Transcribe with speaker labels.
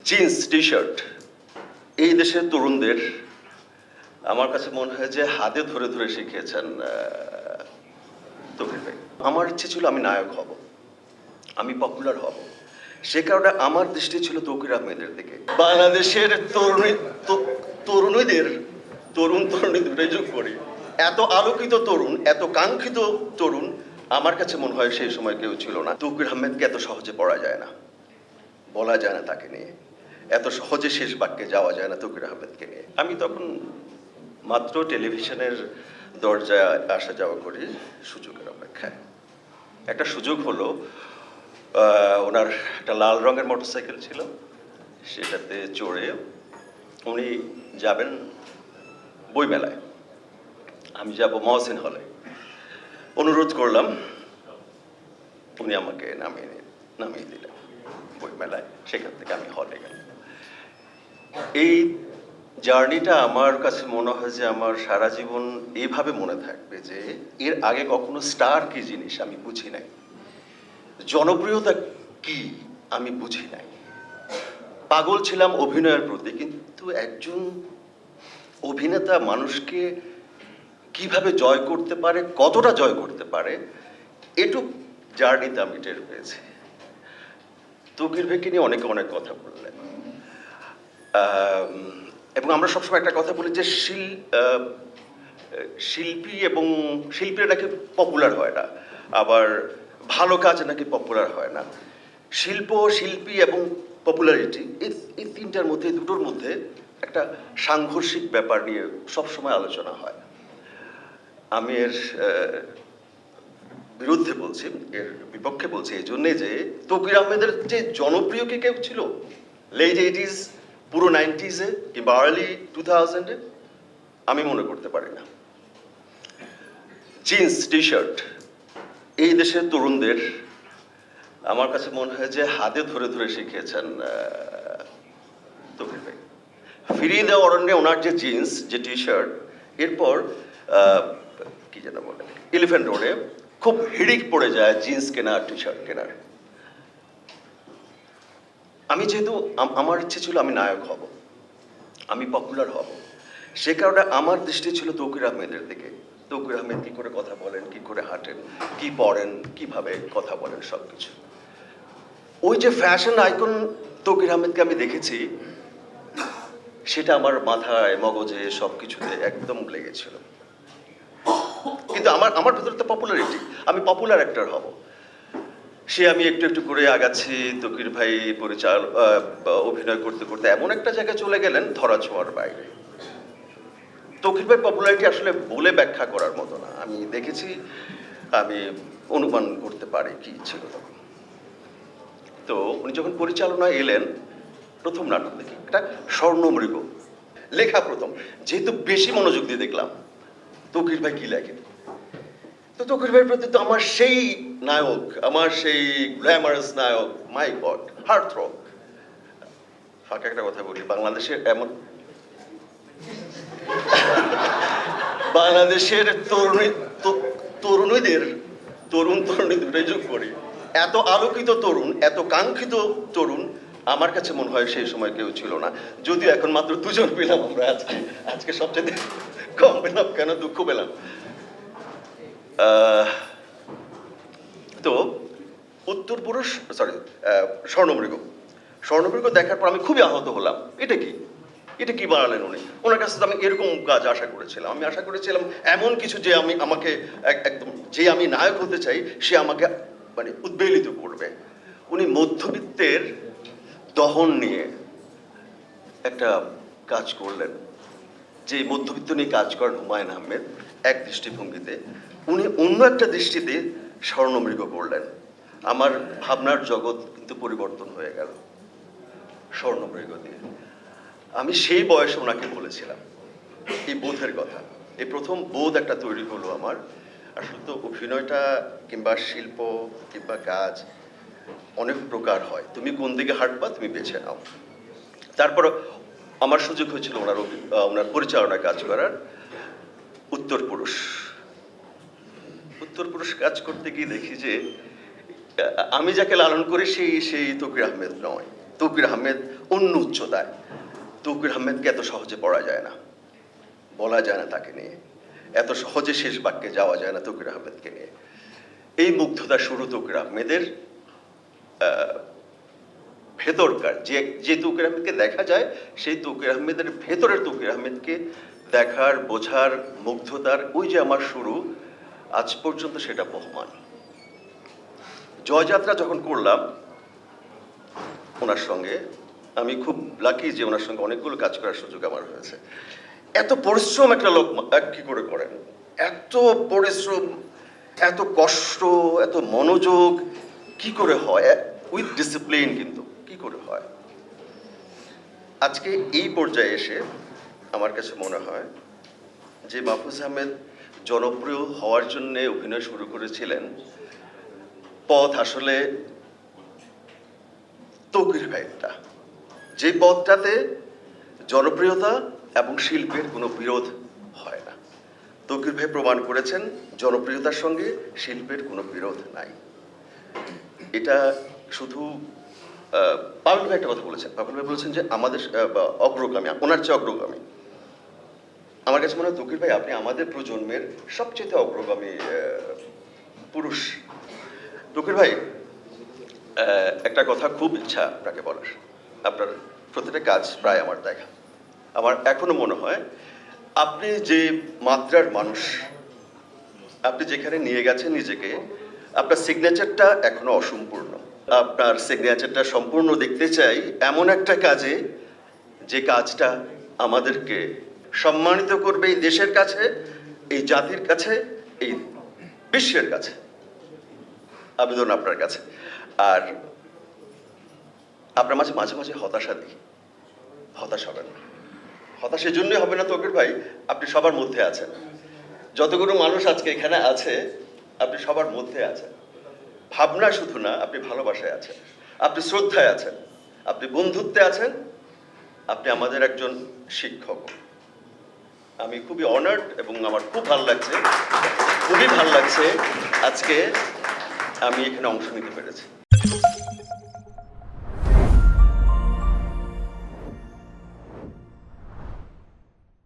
Speaker 1: Jeans T shirt এই দেশের তরুণদের আমার কাছে মনে হয় যে হাতে ধরে ধরে শিখিয়েছেন তৌকির ভাই। আমার ইচ্ছে ছিল আমি নায়ক হব, আমি পপুলার হব, সে কারণে আমার দৃষ্টি ছিল তৌকির আহমেদের দিকে। বাংলাদেশের তরুণীদের তরুণী দুটো যোগ করি, এত আলোকিত তরুণ, এত কাঙ্ক্ষিত তরুণ আমার কাছে মনে হয় সেই সময় কেউ ছিল না। তৌকির আহমেদকে এত সহজে পড়া যায় না, বলা যায় না তাকে নিয়ে, এত সহজে শেষ বাক্যে যাওয়া যায় না তৌকির আহমেদকে নিয়ে। আমি তখন মাত্র টেলিভিশনের দরজায় আসা যাওয়া করি সুযোগের অপেক্ষায়। একটা সুযোগ হলো, ওনার একটা লাল রঙের মোটরসাইকেল ছিল, সেটাতে চড়ে উনি যাবেন বইমেলায়, আমি যাব মহসিন হলে। অনুরোধ করলাম, উনি আমাকে নামিয়ে দিলেন বইমেলায়, সেখান থেকে আমি হলে গেলাম। এই জার্নিটা আমার কাছে মনে হয় যে আমার সারা জীবন এইভাবে মনে থাকবে যে এর আগে কখনো স্টার কি জিনিস আমি বুঝি নাই, জনপ্রিয়তা কি আমি বুঝি নাই। পাগল ছিলাম অভিনয়ের প্রতি, কিন্তু একজন অভিনেতা মানুষকে কিভাবে জয় করতে পারে, কতটা জয় করতে পারে, এটুক জার্নিতে আমি টের পেয়েছি। তৌকির ভাইকে নিয়ে অনেকে অনেক কথা বললেন, এবং আমরা সবসময় একটা কথা বলি যে শিল্পী এবং শিল্পীরা নাকি পপুলার হয় না, আবার ভালো কাজ নাকি পপুলার হয় না। শিল্পী এবং পপুলারিটি এই তিনটার মধ্যে, দুটোর মধ্যে একটা সাংঘর্ষিক ব্যাপার নিয়ে সবসময় আলোচনা হয়। আমি এর বিরুদ্ধে বলছি, এর বিপক্ষে বলছি এই জন্যে যে তৌকির আহমেদের যে জনপ্রিয় কি কেউ ছিল লেট 80s, পুরো 90s কিংবা আর্লি 2000-এ? আমি মনে করতে পারি না। জিন্স টি শার্ট এই দেশের তরুণদের আমার কাছে মনে হয় যে হাতে ধরে ধরে শিখিয়েছেন তৌকির ভাই। ফিরিয়ে দেওয়া অরণ্যে ওনার যে জিন্স, যে টি শার্ট, এরপর কি যেন বলে, এলিফ্যান্ট রোডে খুব হিড়িক পড়ে যায় জিন্স কেনা, টি শার্ট কেনার। আমি যেহেতু আমার ইচ্ছে ছিল আমি নায়ক হব, আমি পপুলার হব, সে কারণে আমার দৃষ্টি ছিল তৌকির আহমেদের দিকে। তৌকির আহমেদ কি করে কথা বলেন, কি করে হাঁটেন, কি পড়েন, কিভাবে কথা বলেন, সবকিছু। ওই যে ফ্যাশন আইকন তৌকির আহমেদকে আমি দেখেছি, সেটা আমার মাথায়, মগজে, সবকিছুতে একদম লেগেছিল। কিন্তু আমার ভেতরে তো পপুলারিটি, আমি পপুলার অ্যাক্টর হব, সে আমি একটু একটু করে আগাচ্ছি। তৌকির ভাই অভিনয় করতে করতে এমন একটা জায়গায় চলে গেলেন ধরা ছোঁয়ার বাইরে। তৌকির ভাই পপুলারিটি আসলে বলে ব্যাখ্যা করার মতো না। আমি দেখেছি, আমি অনুমান করতে পারি কি ছিল তখন। তো উনি যখন পরিচালনায় এলেন, প্রথম নাটক দেখি একটা স্বর্ণমৃগ, লেখা প্রথম, যেহেতু বেশি মনোযোগ দিয়ে দেখলাম তৌকির ভাই কি লেখেন। তো তৌকির ভাইয়ের প্রতি তো আমার সেই নায়ক, আমার সেই গ্ল্যামারাস নায়ক, মাই গড, হার্ট থ্রব। ফাঁকা একটা কথা বলি, বাংলাদেশের তরুণীদের তরুণী দুটোই যোগ করি, এত আলোকিত তরুণ, এত কাঙ্ক্ষিত তরুণ আমার কাছে মনে হয় সেই সময় কেউ ছিল না। যদিও এখন মাত্র দুজন পেলাম আমরা, আজকে সবচেয়ে কম পেলাম, কেন দুঃখ পেলাম। তো স্বর্ণমৃগ দেখার পর আমি খুবই আহত হলাম। এটা কি বানালেন উনি? ওনার কাছে তো আমি এরকম কাজ আশা করেছিলাম। আমি আশা করেছিলাম এমন কিছু যে আমাকে একদম, যে আমি নায়ক হতে চাই সে আমাকে মানে উদ্বেলিত করবে। উনি মধ্যবিত্তের দহন নিয়ে একটা কাজ করলেন, যে মধ্যবিত্ত নিয়ে কাজ করেন হুমায়ুন আহমেদ এক দৃষ্টিভঙ্গিতে, উনি অন্য একটা দৃষ্টিতে স্বর্ণমৃগ করলেন। আমার ভাবনার জগৎ কিন্তু পরিবর্তন হয়ে গেল স্বর্ণমৃগ দিয়ে। আমি সেই বয়সে ওনাকে বলেছিলাম এই বোধের কথা। এই প্রথম বোধ একটা তৈরি হলো আমার। আসলে তো অভিনয়টা কিংবা শিল্প কিংবা কাজ অনেক প্রকার হয়, তুমি কোন দিকে হাঁটবা তুমি বেছে নাও। তারপর আমার সুযোগ হয়েছিল ওনার পরিচালনায় কাজ করার। উত্তর পুরুষ কাজ করতে গিয়ে দেখি যে আমি যাকে লালন করি সেই তৌকির আহমেদ নয়। তৌকির আহমেদ অন্য উচ্চতায়। তৌকির আহমেদকে এত সহজে পড়া যায় না, বলা যায় না তাকে নিয়ে, এত সহজে শেষ বাক্যে যাওয়া যায় না তৌকির আহমেদকে নিয়ে। এই মুগ্ধতা শুরু তৌকির আহমেদের ভেতরকার, যে তৌকির আহমেদকে দেখা যায় সেই তৌকির আহমেদের ভেতরের তৌকির আহমেদকে দেখার, বোঝার, মুগ্ধতার ওই যে আমার শুরু, আজ পর্যন্ত সেটা বহমান। জয়যাত্রা যখন করলাম ওনার সঙ্গে, আমি খুব লাকি যে ওনার সঙ্গে অনেকগুলো কাজ করার সুযোগ আমার হয়েছে। এত পরিশ্রম একটা লোক কি করে করেন, এত পরিশ্রম, এত কষ্ট, এত মনোযোগ কি করে হয়, উইথ ডিসিপ্লিন, কিন্তু কি করে হয়। আজকে এই পর্যায়ে এসে আমার কাছে মনে হয় যে মাহফুজ আহমেদ জনপ্রিয় হওয়ার জন্য অভিনয় শুরু করেছিলেন, পথ আসলে তৌকির ভাইয়েরটা, যে পথটাতে জনপ্রিয়তা এবং শিল্পের কোনো বিরোধ হয় না। তৌকির ভাই প্রমাণ করেছেন জনপ্রিয়তার সঙ্গে শিল্পের কোনো বিরোধ নাই। এটা শুধু পাভেল ভাই একটা কথা বলেছেন, পাভেল ভাই বলেছেন যে আমাদের অগ্রগামী, ওনার চেয়ে অগ্রগামী। আমার কাছে মনে হয় তৌকির ভাই আপনি আমাদের প্রজন্মের সবচেয়ে অগ্রগামী পুরুষ। তৌকির ভাই, একটা কথা খুব ইচ্ছা আপনাকে বলার, আপনার প্রতিটা কাজ প্রায় আমার দেখা, আমার এখনো মনে হয় আপনি যে মাত্রার মানুষ, আপনি যেখানে নিয়ে গেছেন নিজেকে, আপনার সিগনেচারটা এখনো অসম্পূর্ণ। আপনার সিগনেচারটা সম্পূর্ণ দেখতে চাই এমন একটা কাজে, যে কাজটা আমাদেরকে সম্মানিত করবে এই দেশের কাছে, এই জাতির কাছে, এই বিশ্বের কাছে। আবেদন আপনার কাছে। আর আপনার মাঝে মাঝে মাঝে হতাশা দিই, হতাশ হবেন না। হতাশ এই জন্যই হবে না তৌকির ভাই, আপনি সবার মধ্যে আছেন। যতগুলো মানুষ আজকে এখানে আছে, আপনি সবার মধ্যে আছেন। ভাবনা শুধু না, আপনি ভালোবাসায় আছেন, আপনি শ্রদ্ধায় আছেন, আপনি বন্ধুত্বে আছেন, আপনি আমাদের একজন শিক্ষক। আমি খুবই অনার্ড এবং আমার খুব ভালো লাগছে, খুবই ভালো লাগছে আজকে আমি এখানে অংশ নিতে পেরেছি।